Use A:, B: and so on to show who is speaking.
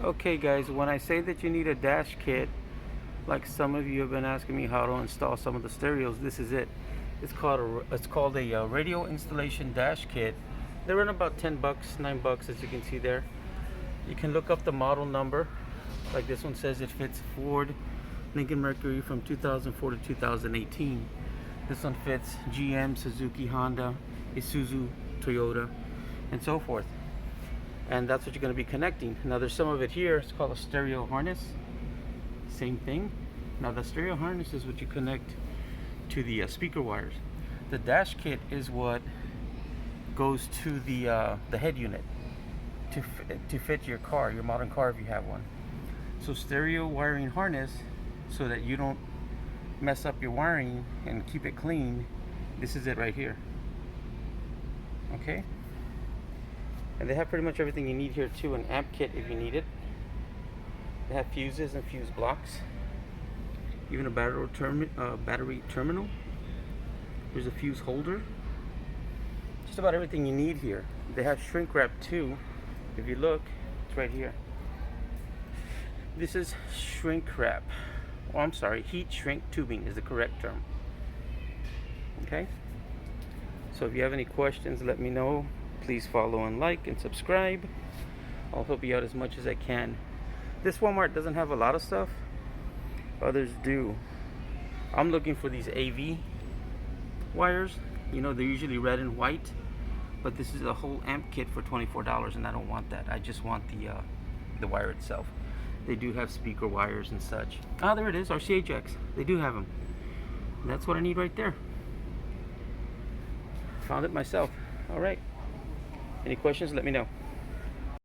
A: Okay guys, when I say that you need a dash kit, like some of you have been asking me how to install some of the stereos, this is it. It's called a radio installation dash kit. They run about 10 bucks, 9 bucks, as you can see there. You can look up the model number. Like this one says it fits Ford Lincoln Mercury from 2004 to 2018. This one fits GM, Suzuki, Honda, Isuzu, Toyota, and so forth. And that's what you're going to be connecting. Now there's some of it here. It's called a stereo harness. Same thing. Now the stereo harness is what you connect to the speaker wires. The dash kit is what goes to the head unit to fit your car, your modern car if you have one. So stereo wiring harness, so that you don't mess up your wiring and keep it clean. This is it right here. Okay. And they have pretty much everything you need here too. An amp kit if you need it. They have fuses and fuse blocks. Even a battery terminal. There's a fuse holder. Just about everything you need here. They have shrink wrap too. If you look, it's right here. This is shrink wrap. Oh, I'm sorry, heat shrink tubing is the correct term. Okay? So if you have any questions, let me know. Please follow and like and subscribe. I'll help you out as much as I can. This Walmart doesn't have a lot of stuff. Others do. I'm looking for these AV wires. You know, they're usually red and white. But this is a whole amp kit for $24 and I don't want that. I just want the wire itself. They do have speaker wires and such. Ah, there it is, RCA jacks. They do have them. That's what I need right there. Found it myself. All right. Any questions, let me know.